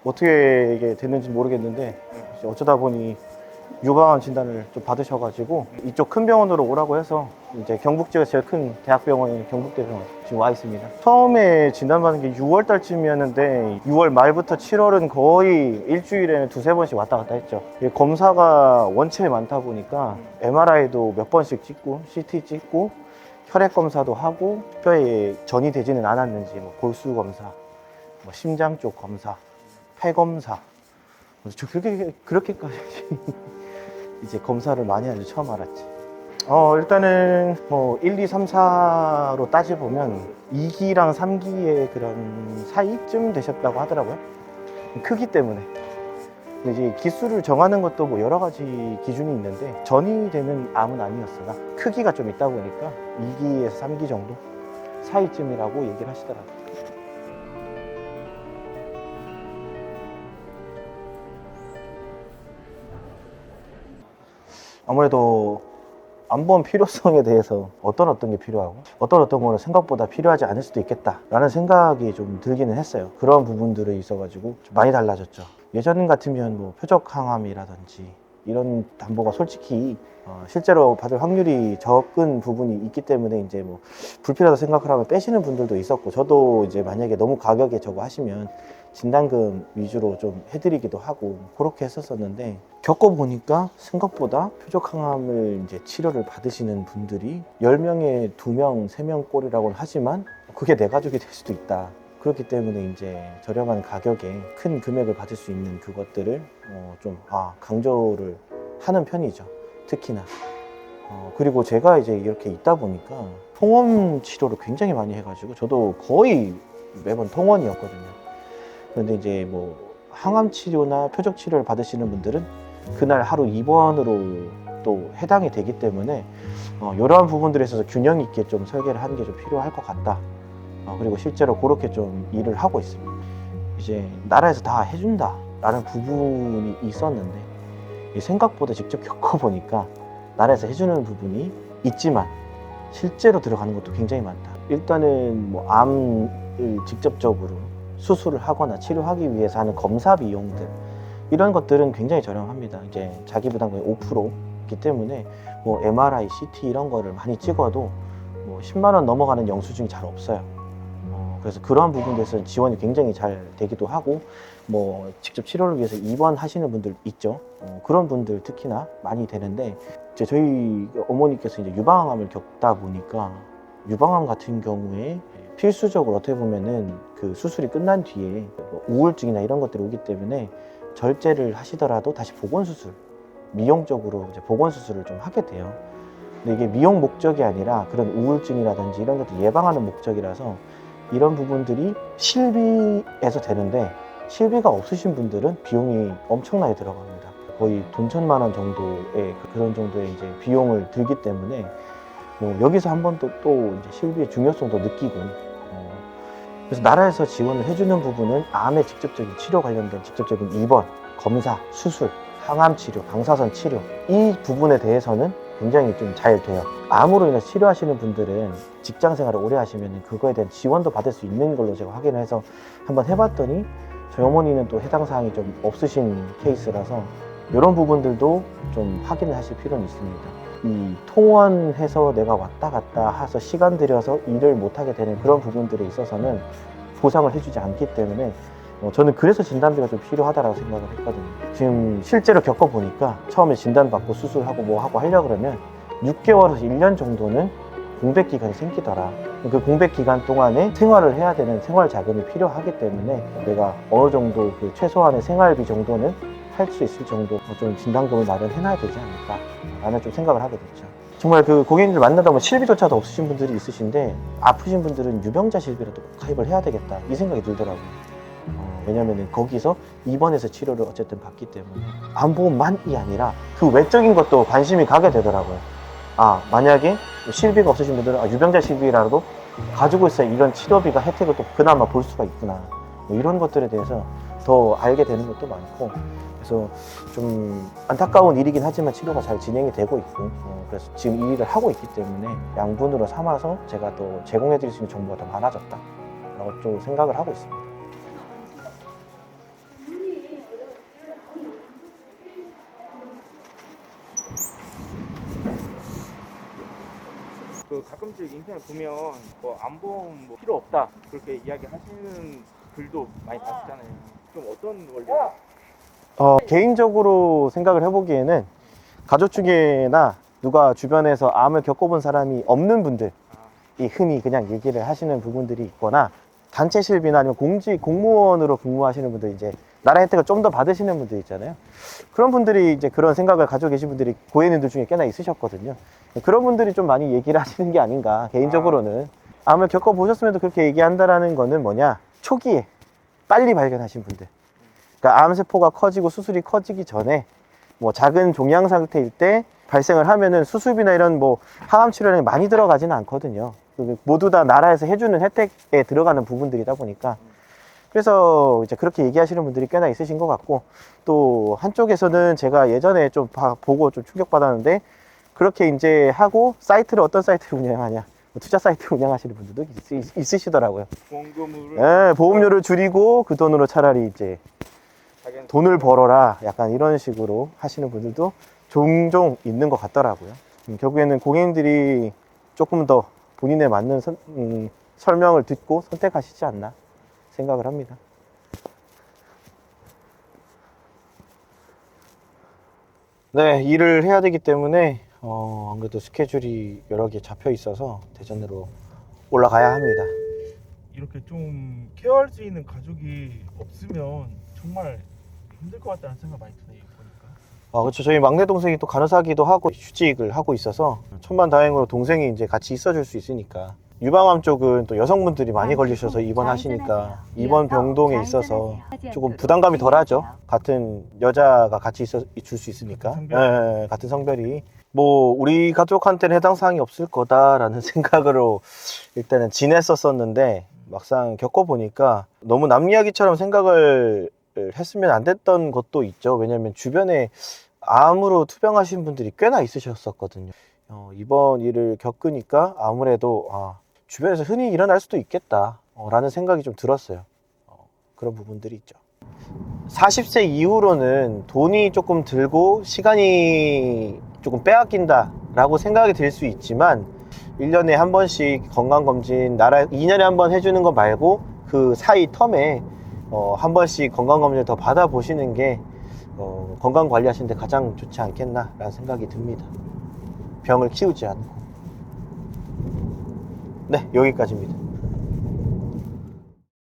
어떻게 이게 됐는지 모르겠는데 이제 어쩌다 보니 유방암 진단을 좀 받으셔가지고 이쪽 큰 병원으로 오라고 해서 이제 경북지가 제일 큰 대학병원인 경북대병원 지금 와 있습니다. 처음에 진단받은 게 6월 달쯤이었는데 6월 말부터 7월은 거의 일주일에는 두세 번씩 왔다 갔다 했죠. 이게 검사가 원체 많다 보니까 MRI도 몇 번씩 찍고 CT 찍고 혈액 검사도 하고 뼈에 전이 되지는 않았는지 뭐 골수 검사, 뭐 심장 쪽 검사, 폐 검사, 저 그렇게까지 이제 검사를 많이 하는지 처음 알았지. 일단은 뭐 1, 2, 3, 4로 따져보면 2기랑 3기의 그런 사이쯤 되셨다고 하더라고요. 크기 때문에. 근데 이제 기수를 정하는 것도 뭐 여러 가지 기준이 있는데 전이 되는 암은 아니었으나 크기가 좀 있다 보니까 2기에서 3기 정도 사이쯤이라고 얘기를 하시더라고요. 아무래도 안본 필요성에 대해서 어떤 게 필요하고 어떤 거는 생각보다 필요하지 않을 수도 있겠다 라는 생각이 좀 들기는 했어요. 그런 부분들이 있어가지고 좀 많이 달라졌죠. 예전 같으면 뭐 표적 항암이라든지 이런 담보가 솔직히 실제로 받을 확률이 적은 부분이 있기 때문에 이제 뭐 불필요하다 생각을 하면 빼시는 분들도 있었고, 저도 이제 만약에 너무 가격에 저거 하시면 진단금 위주로 좀 해드리기도 하고 그렇게 했었었는데, 겪어보니까 생각보다 표적 항암을 이제 치료를 받으시는 분들이 10명에 2명, 3명 꼴이라고는 하지만 그게 내 가족이 될 수도 있다. 그렇기 때문에 이제 저렴한 가격에 큰 금액을 받을 수 있는 그것들을 좀 강조를 하는 편이죠. 특히나. 그리고 제가 이제 이렇게 있다 보니까 통원 치료를 굉장히 많이 해가지고 저도 거의 매번 통원이었거든요. 그런데 이제 뭐 항암 치료나 표적 치료를 받으시는 분들은 그날 하루 입원으로 또 해당이 되기 때문에 이러한 부분들에 있어서 균형 있게 좀 설계를 하는 게 좀 필요할 것 같다. 그리고 실제로 그렇게 좀 일을 하고 있습니다. 이제 나라에서 다 해준다 라는 부분이 있었는데 생각보다 직접 겪어보니까 나라에서 해주는 부분이 있지만 실제로 들어가는 것도 굉장히 많다. 일단은 뭐 암을 직접적으로 수술을 하거나 치료하기 위해서 하는 검사 비용들, 이런 것들은 굉장히 저렴합니다. 이제 자기 부담금이 5%이기 때문에 뭐 MRI, CT 이런 거를 많이 찍어도 뭐 10만 원 넘어가는 영수증이 잘 없어요. 그래서 그러한 부분에서 지원이 굉장히 잘 되기도 하고, 뭐 직접 치료를 위해서 입원하시는 분들 있죠. 그런 분들 특히나 많이 되는데, 이제 저희 어머니께서 이제 유방암을 겪다 보니까 유방암 같은 경우에 필수적으로 어떻게 보면은 그 수술이 끝난 뒤에 뭐 우울증이나 이런 것들이 오기 때문에 절제를 하시더라도 다시 보건수술, 미용적으로 이제 보건수술을 좀 하게 돼요. 근데 이게 미용 목적이 아니라 그런 우울증이라든지 이런 것들 예방하는 목적이라서 이런 부분들이 실비에서 되는데, 실비가 없으신 분들은 비용이 엄청나게 들어갑니다. 거의 돈 1,000만 원 정도의 그런 정도의 이제 비용을 들기 때문에 뭐 여기서 한 번 또 이제 실비의 중요성도 느끼고, 그래서 나라에서 지원을 해주는 부분은 암의 직접적인 치료 관련된 직접적인 입원, 검사, 수술, 항암 치료, 방사선 치료, 이 부분에 대해서는 굉장히 좀 잘 돼요. 암으로 인해서 치료하시는 분들은 직장 생활을 오래 하시면 그거에 대한 지원도 받을 수 있는 걸로 제가 확인을 해서 한번 해봤더니, 저희 어머니는 또 해당 사항이 좀 없으신 케이스라서 이런 부분들도 좀 확인을 하실 필요는 있습니다. 이 통원해서 내가 왔다 갔다 해서 시간 들여서 일을 못하게 되는 그런 부분들에 있어서는 보상을 해주지 않기 때문에 저는 그래서 진단비가 좀 필요하다고 생각을 했거든요. 지금 실제로 겪어보니까 처음에 진단받고 수술하고 뭐 하고 하려고 그러면 6개월에서 1년 정도는 공백기간이 생기더라. 그 공백기간 동안에 생활을 해야 되는 생활 자금이 필요하기 때문에 내가 어느 정도 그 최소한의 생활비 정도는 할 수 있을 정도 좀 진단금을 마련해놔야 되지 않을까 라는 좀 생각을 하게 됐죠. 정말 그 고객님들 만나다 보면 실비조차도 없으신 분들이 있으신데, 아프신 분들은 유병자 실비라도 가입을 해야 되겠다 이 생각이 들더라고요. 왜냐면은 거기서 입원해서 치료를 어쨌든 받기 때문에 암보험만이 아니라 그 외적인 것도 관심이 가게 되더라고요. 만약에 실비가 없으신 분들은 유병자 실비라도 가지고 있어야 이런 치료비가 혜택을 또 그나마 볼 수가 있구나, 뭐 이런 것들에 대해서 더 알게 되는 것도 많고, 그래서 좀 안타까운 일이긴 하지만 치료가 잘 진행이 되고 있고, 그래서 지금 이 일을 하고 있기 때문에 양분으로 삼아서 제가 또 제공해 드릴 수 있는 정보가 더 많아졌다 라고 좀 생각을 하고 있습니다. 그 가끔씩 인터넷 보면 뭐 암보험 뭐 필요 없다 그렇게 이야기하시는 글도 많이 봤잖아요. 좀 어떤 원리예요? 개인적으로 생각을 해보기에는 가족 중에나 누가 주변에서 암을 겪어본 사람이 없는 분들이 흔히 그냥 얘기를 하시는 부분들이 있거나 단체 실비나 아니면 공무원으로 근무하시는 분들, 이제 나라 혜택을 좀 더 받으시는 분들 있잖아요. 그런 분들이 이제 그런 생각을 가지고 계신 분들이 고객님들 중에 꽤나 있으셨거든요. 그런 분들이 좀 많이 얘기를 하시는 게 아닌가, 개인적으로는. 암을 겪어보셨음에도 그렇게 얘기한다라는 거는 뭐냐, 초기에 빨리 발견하신 분들, 그러니까 암세포가 커지고 수술이 커지기 전에 뭐 작은 종양 상태일 때 발생을 하면은 수술비나 이런 뭐 항암 치료량이 많이 들어가지는 않거든요. 모두 다 나라에서 해주는 혜택에 들어가는 부분들이다 보니까, 그래서 이제 그렇게 얘기하시는 분들이 꽤나 있으신 것 같고, 또 한쪽에서는 제가 예전에 좀 보고 좀 충격받았는데, 그렇게 이제 하고 사이트를, 어떤 사이트를 운영하냐, 투자 사이트 운영하시는 분들도 있으시더라고요. 보험금을 보험료를 줄이고 그 돈으로 차라리 이제 돈을 벌어라, 약간 이런 식으로 하시는 분들도 종종 있는 것 같더라고요. 결국에는 고객님들이 조금 더 본인에 맞는 설명을 듣고 선택하시지 않나 생각을 합니다. 네, 일을 해야 되기 때문에 안 그래도 스케줄이 여러 개 잡혀 있어서 대전으로 올라가야 합니다. 이렇게 좀 케어할 수 있는 가족이 없으면 정말 힘들 것 같다는 생각 많이 드네요. 보니까. 그렇죠. 저희 막내 동생이 또 간호사기도 하고 휴직을 하고 있어서 천만다행으로 동생이 이제 같이 있어줄 수 있으니까. 유방암 쪽은 또 여성분들이 많이 걸리셔서 입원하시니까 입원 병동에 있어서 조금 부담감이 덜하죠. 같은 여자가 같이 줄 수 있으니까. 같은 성별이. 뭐 우리 가족한테는 해당 사항이 없을 거다라는 생각으로 일단은 지냈었는데, 막상 겪어보니까 너무 남 이야기처럼 생각을 했으면 안 됐던 것도 있죠. 왜냐면 주변에 암으로 투병하신 분들이 꽤나 있으셨었거든요. 이번 일을 겪으니까 아무래도 주변에서 흔히 일어날 수도 있겠다 라는 생각이 좀 들었어요. 그런 부분들이 있죠. 40세 이후로는 돈이 조금 들고 시간이 조금 빼앗긴다 라고 생각이 들 수 있지만, 1년에 한 번씩 건강검진, 2년에 한 번 해주는 거 말고 그 사이 텀에 한 번씩 건강검진을 더 받아보시는 게 건강 관리하시는데 가장 좋지 않겠나 라는 생각이 듭니다. 병을 키우지 않고. 네, 여기까지입니다.